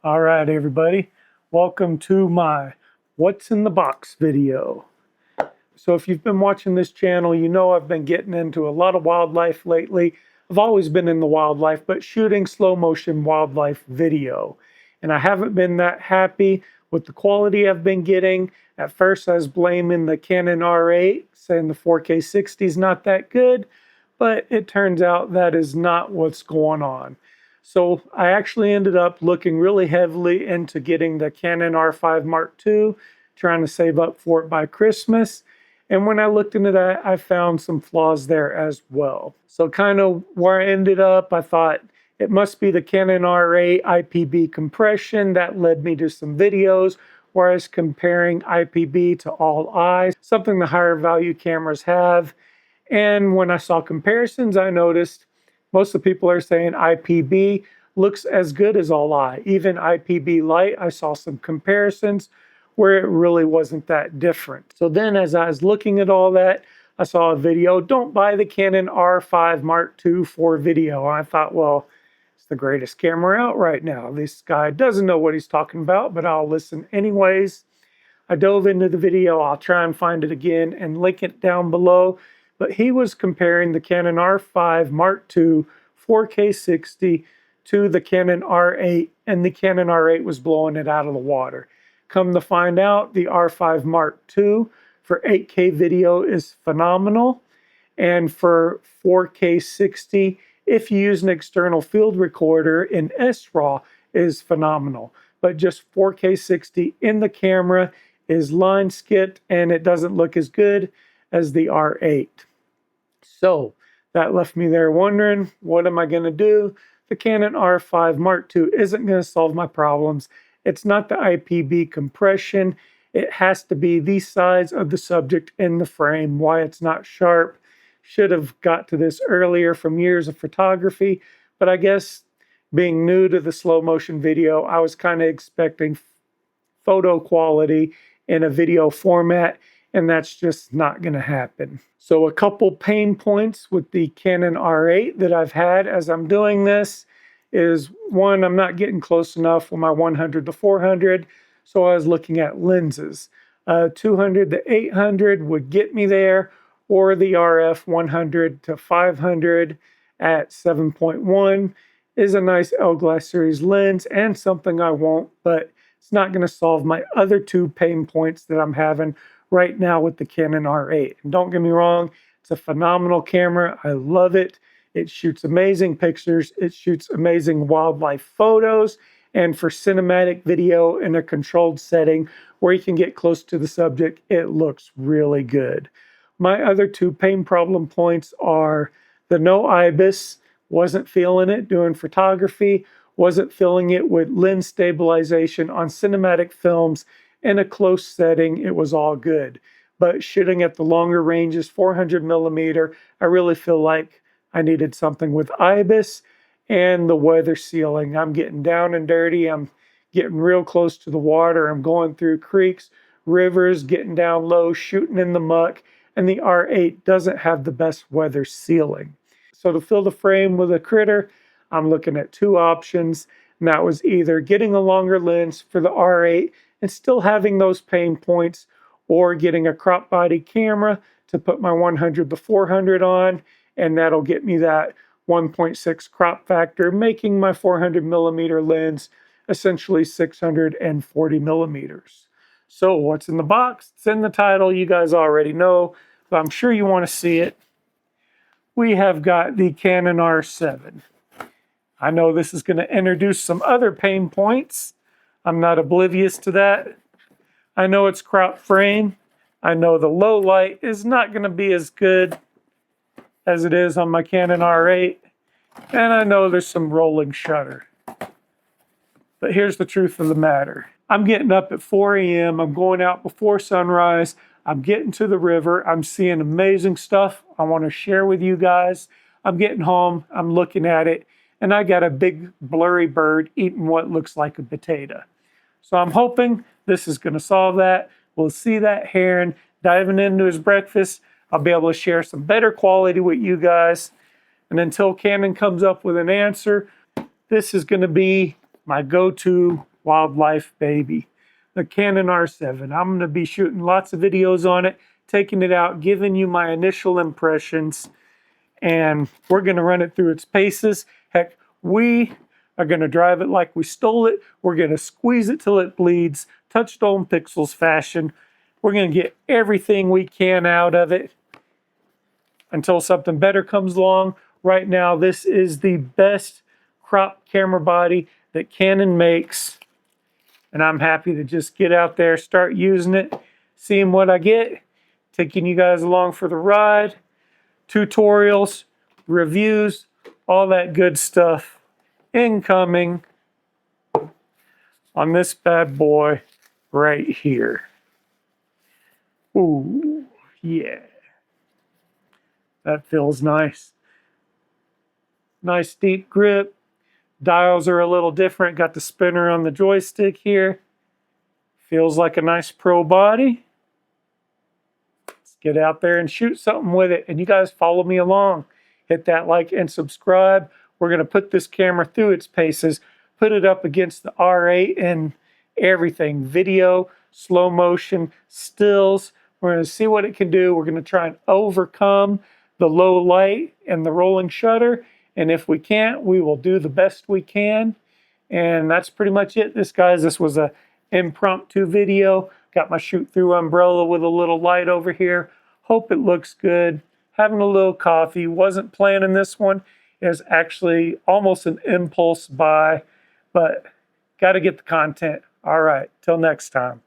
All right, everybody. Welcome to my What's in the Box video. So if you've been watching this channel, you know I've been getting into a lot of wildlife lately. I've always been in the wildlife, but shooting slow motion wildlife video. And I haven't been that happy with the quality I've been getting. At first, I was blaming the Canon R8, saying the 4K 60 is not that good, but it turns out that is not what's going on. So I actually ended up looking really heavily into getting the Canon R5 Mark II, trying to save up for it by Christmas. And when I looked into that, I found some flaws there as well. So kind of where I ended up, I thought it must be the Canon R8 IPB compression. That led me to some videos where I was comparing IPB to all eyes, something the higher value cameras have. And when I saw comparisons, I noticed most of the people are saying IPB looks as good as all eye. Even IPB light, I saw some comparisons where it really wasn't that different. So then as I was looking at all that, I saw a video, don't buy the Canon R5 Mark II for video. I thought, well, it's the greatest camera out right now. This guy doesn't know what he's talking about, but I'll listen anyways. I dove into the video. I'll try and find it again and link it down below. But he was comparing the Canon R5 Mark II 4K 60 to the Canon R8, and the Canon R8 was blowing it out of the water. Come to find out, the R5 Mark II for 8K video is phenomenal, and for 4K 60, if you use an external field recorder in SRAW, is phenomenal. But just 4K 60 in the camera is line skipped, and it doesn't look as good as the R8. So that left me there wondering, what am I going to do? The Canon R5 Mark II isn't going to solve my problems. It's not the IPB compression. It has to be the size of the subject in the frame, why it's not sharp. Should have got to this earlier from years of photography, but I guess being new to the slow motion video, I was kind of expecting photo quality in a video format, and that's just not going to happen. So a couple pain points with the Canon R8 that I've had as I'm doing this is, one, I'm not getting close enough with my 100 to 400, so I was looking at lenses. 200 to 800 would get me there, or the RF 100 to 500 at 7.1 is a nice L-Glass series lens and something I want, but it's not going to solve my other two pain points that I'm having right now with the Canon R8. And don't get me wrong, it's a phenomenal camera. I love it. It shoots amazing pictures. It shoots amazing wildlife photos. And for cinematic video in a controlled setting where you can get close to the subject, it looks really good. My other two pain problem points are the no IBIS. Wasn't feeling it doing photography. Wasn't feeling it with lens stabilization on cinematic films. In a close setting, it was all good. But shooting at the longer ranges, 400 millimeter, I really feel like I needed something with IBIS and the weather sealing. I'm getting down and dirty. I'm getting real close to the water. I'm going through creeks, rivers, getting down low, shooting in the muck, and the R8 doesn't have the best weather sealing. So to fill the frame with a critter, I'm looking at two options, and that was either getting a longer lens for the R8 and still having those pain points, or getting a crop body camera to put my 100 to 400 on, and that'll get me that 1.6 crop factor, making my 400 millimeter lens essentially 640 millimeters. So what's in the box? It's in the title. You guys already know, but I'm sure you want to see it. We have got the Canon R7. I know this is going to introduce some other pain points. I'm not oblivious to that. I know it's crop frame. I know the low light is not going to be as good as it is on my Canon R8. And I know there's some rolling shutter. But here's the truth of the matter. I'm getting up at 4 a.m. I'm going out before sunrise. I'm getting to the river. I'm seeing amazing stuff I want to share with you guys. I'm getting home. I'm looking at it. And I got a big blurry bird eating what looks like a potato. So I'm hoping this is going to solve that. We'll see that heron diving into his breakfast. I'll be able to share some better quality with you guys. And until Canon comes up with an answer, this is going to be my go-to wildlife baby, the Canon R7. I'm going to be shooting lots of videos on it, taking it out, giving you my initial impressions, and we're going to run it through its paces. Heck, we are going to drive it like we stole it. We're going to squeeze it till it bleeds, Touchstone Pixels fashion. We're going to get everything we can out of it until something better comes along. Right now, this is the best crop camera body that Canon makes, and I'm happy to just get out there, start using it, seeing what I get, taking you guys along for the ride, tutorials, reviews, all that good stuff incoming on this bad boy right here. Ooh, yeah. That feels nice. Nice deep grip. Dials are a little different. Got the spinner on the joystick here. Feels like a nice pro body. Let's get out there and shoot something with it. And you guys follow me along. Hit that like and subscribe. We're going to put this camera through its paces, put it up against the R8 and everything. Video, slow motion, stills. We're going to see what it can do. We're going to try and overcome the low light and the rolling shutter. And if we can't, we will do the best we can. And that's pretty much it. This was a impromptu video. Got my shoot through umbrella with a little light over here. Hope it looks good. Having a little coffee. Wasn't planning this one. It was actually almost an impulse buy, but got to get the content. All right, till next time.